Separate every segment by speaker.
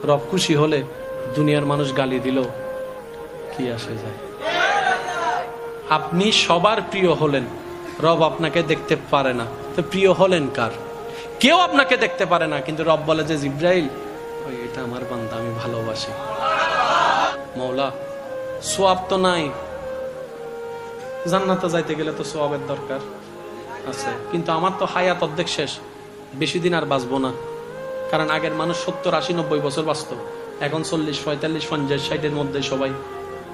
Speaker 1: রব খুশি হলে দুনিয়ার মানুষ গালি দিল কি আসে যায়। আপনি সবার প্রিয় হলেন, রব আপনাকে দেখতে পারে না, তো প্রিয় হলেন কার? কেউ আপনাকে দেখতে পারে না, কিন্তু রব বলে যে জিব্রাইল ওই এটা আমার বান্দা, আমি ভালোবাসি। মৌলা সোয়াব তো নাই, জান্নাতে যাইতে গেলে তো সোয়াবের দরকার আছে, কিন্তু আমার তো হায়াত অর্ধেক শেষ, বেশি দিন আর বাঁচবো না। কারণ আগের মানুষ 70, 80, 90 বছর বাঁচত, এখন 40, 45, 50, 60-এর মধ্যে সবাই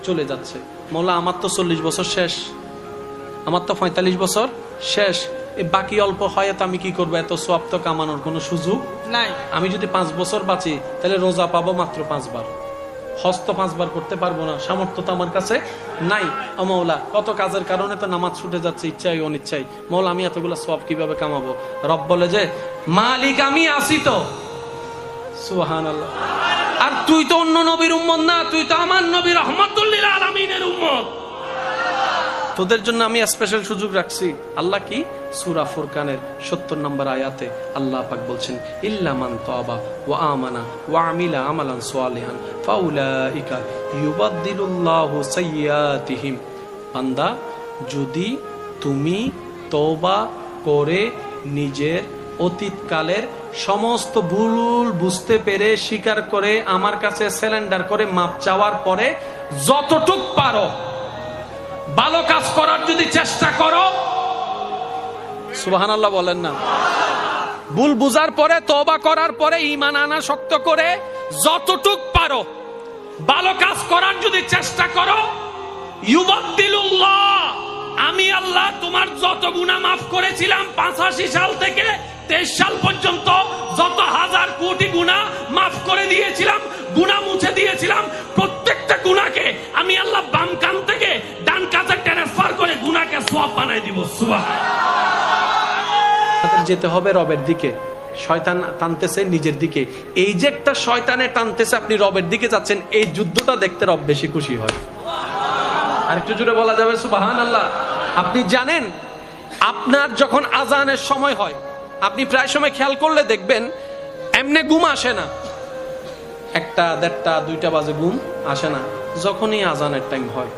Speaker 1: চলে যাচ্ছে। মৌলা আমার তো 40 বছর শেষ, আমার তো 45 বছর শেষ, এই বাকি অল্প হায়াত আমি কি করবো? এত সোয়াব তো কামানোর কোনো সুযোগ নাই। আমি যদি 5 বছর বাঁচি তাহলে রোজা পাবো মাত্র 5 বার, হজ তো 5 বার করতে পারবো না, সামর্থ্য তো আমার কাছে নাই। ও মৌলা, কত কাজের কারণে তো নামাজ ছুটে যাচ্ছে, ইচ্ছাই অনিচ্ছাই। মৌলা আমি এতগুলো সোয়াব কিভাবে কামাবো? রব বলে যে মালিক আমি আসি তো। সুবহানাল্লাহ। আর তুই তো অন্য নবীর উম্মত না, তুই তো আমার নবী রাহমাতুল লিল আলামিনের উম্মত, তোদের জন্য আমি স্পেশাল সুযোগ রাখছি। আল্লাহ কি? সূরা ফুরকানের 70 নম্বর আয়াতে আল্লাহ পাক বলছেন ইল্লা মান তাবা ওয়া আমানা ওয়া আমিলা আমালান সালিহান ফাউলাইকা ইউবাদদিলুল্লাহু সাইয়্যাতিহিম। বান্দা, যদি তুমি তওবা করে নিজের অতীতকালের সমস্ত ভুল বুঝতে পেরে স্বীকার করে আমার কাছে সারেন্ডার করে মাপ চাওয়ার পরে যতটুক পারো ভালো কাজ করার যদি চেষ্টা করো, সুবহানাল্লাহ বলেন না, ভুল বুঝার পরে তওবা করার পরে ঈমান আনা শক্ত করে যতটুক পারো ভালো কাজ করার যদি চেষ্টা করো, ইউবাদদিলুল্লাহ, আমি আল্লাহ তোমার যত গুনাহ মাফ করেছিলাম 85 সাল থেকে 23 সাল পর্যন্ত, যত হাজার কোটি গুনাহ মাফ করে দিয়েছিলাম, গুনাহ মুছে দিয়েছিলাম, প্রত্যেকটা গুনাহকে আমি আল্লাহ বাম কান থেকে ডান কানে ট্রান্সফার করে গুনাহকে সওয়াব বানাই দিব। সুবহানাল্লাহ। যেতে হবে রবের দিকে, শয়তান টানতেছে নিজের দিকে। এই যে একটা শয়তানে টানতেছে, আপনি রবের দিকে যাচ্ছেন, এই যুদ্ধটা দেখতে রব বেশি খুশি হয়। আর একটু জোরে বলা যাবে সুবহানাল্লাহ। আপনি জানেন, আপনার যখন আজানের সময় হয়, আপনি প্রায় সময় খেয়াল করলে দেখবেন এমনি ঘুম আসে না, 1টা, 1:30, 2টা বাজে ঘুম আসে না, যখনই আজানের টাইম হয়,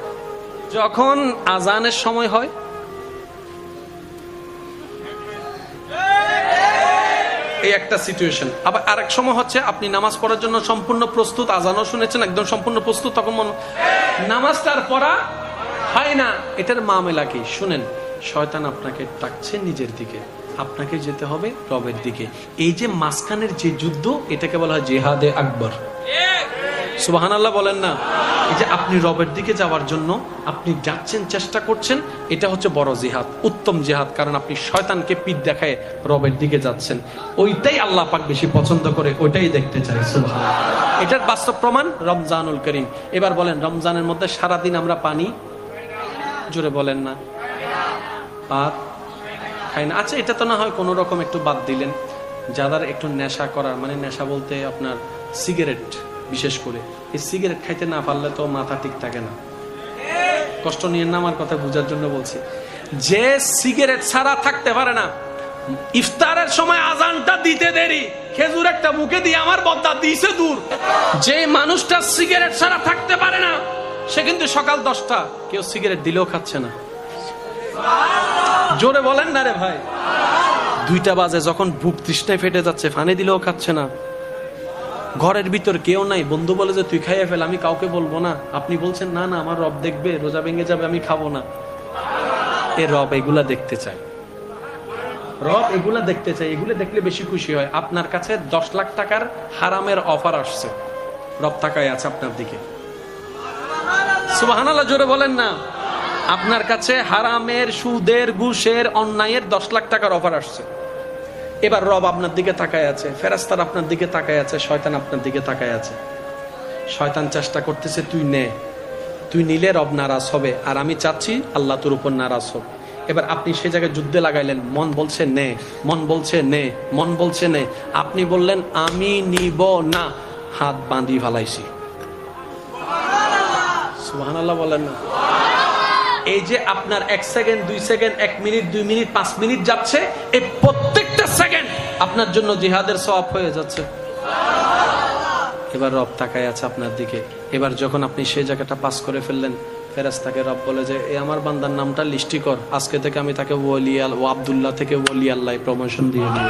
Speaker 1: যখন আজানের সময় হয়, এই একটা সিচুয়েশন। আবার আরেক সময় হচ্ছে আপনি নামাজ পড়ার জন্য সম্পূর্ণ প্রস্তুত, আজানও শুনেছেন একদম সম্পূর্ণ প্রস্তুত, তখন নামাজটার পড়া হয় না। এটার মামলা কি শুনেন, শয়তান আপনাকে ডাকছে নিজের দিকে, আপনাকে যেতে হবে রবের দিকে। এই যে মাঝখানের যে যুদ্ধ, এটাকে বলা হয় জিহাদে আকবর। সুবহানাল্লাহ বলেন না। এই যে আপনি রবের দিকে যাওয়ার জন্য আপনি যাচ্ছেন, চেষ্টা করছেন, এটা হচ্ছে বড় জিহাদ, উত্তম জিহাদ। কারণ আপনি শয়তানকে পিঠ দেখায় রবের দিকে যাচ্ছেন, ওইটাই আল্লাহ পাক বেশি পছন্দ করে, ওইটাই দেখতে চাই। সুবহানাল্লাহ। এটার বাস্তব প্রমাণ রমজানুল করিম। এবার বলেন, রমজানের মধ্যে সারাদিন আমরা পানি, জোরে বলেন না, ভাত খাই না। আচ্ছা, এটা তো না হয় কোন রকম একটু বাদ দিলেন, যাদের একটু নেশা করার, মানে নেশা বলতে আপনার সিগারেট, বিশেষ করে এই সিগারেট খাইতে না পারলে তো মাথা ঠিক থাকে না। কষ্ট নিয়ে না, আমার কথা বোঝার জন্য বলছি। যে সিগারেট ছাড়া থাকতে পারে না, ইফতারের সময় আজানটা দিতে দেরি, খেজুর একটা মুখে দিয়ে আমার বদ্দা দিছে দূর। যে মানুষটা সিগারেট ছাড়া থাকতে পারে না, সে কিন্তু সকাল 10টা কেউ সিগারেট দিলেও খাচ্ছে না। জোরে বলেন না রে ভাই। 2টা বাজে যখন ভুক তৃষ্ণায় ফেটে যাচ্ছে, ফানি দিলেও খাচ্ছে না। ঘরের ভিতর কেউ নাই, বন্ধু বলে যে তুই খাইয়ে ফেল, আমি কাউকে বলবো না। আপনি বলছেন না না, আমার রব দেখবে, রোজা ভেঙে যাবে, আমি খাবো না। এ রব এগুলা দেখতে চায়, রব এগুলা দেখতে চায়, এগুলো দেখলে বেশি খুশি হয়। আপনার কাছে 10 লাখ টাকার হারামের অফার আসছে, রব তাকায় আছে আপনার দিকে। সুবহানাল্লাহ, জোরে বলেন না। আপনার কাছে হারামের, সুদের, ঘুষের, অন্যায়ের 10 লাখ টাকার অফার আসছে। এবার রব আপনার দিকে তাকায় আছে, ফেরেশতারা আপনার দিকে তাকায় আছে, শয়তান আপনার দিকে তাকায় আছে। শয়তান চেষ্টা করতেছে তুই নে, তুই নিলে রব নারাজ হবে, আর আমি চাচ্ছি আল্লাহ তোর উপর নারাজ হোক। এবার আপনি সেই জায়গায় যুদ্ধে লাগাইলেন, মন বলছে নে, মন বলছে নে, মন বলছে নে। আপনি বললেন আমি নিব না, হাত বাঁধি ফেলাইছি। সুবহানাল্লাহ বলেন না। এই যে আপনার 1 second, 2 second, 1 minute, 2 minute, 5 minute যাচ্ছে, এই প্রত্যেকটা সেকেন্ড আপনার জন্য জিহাদের সওয়াব হয়ে যাচ্ছে। এবার রব তাকায় আছে আপনার দিকে। এবার যখন আপনি সেই জায়গাটা পাস করে ফেললেন, ফেরেশতাকে রব বলে যে এই আমার বান্দার নামটা লিস্টি কর, আজকে থেকে আমি তাকে ও আব্দুল্লাহ থেকে ওলি আল্লাহ প্রমোশন দিয়ে দিই।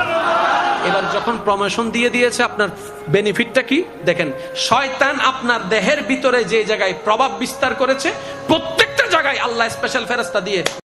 Speaker 1: এবার যখন প্রমোশন দিয়ে দিয়েছে, আপনার বেনিফিটটা কি দেখেন। শয়তান আপনার দেহের ভিতরে যে জায়গায় প্রভাব বিস্তার করেছে, প্রত্যেকটা জায়গায় আল্লাহ স্পেশাল ফেরেশতা দিয়ে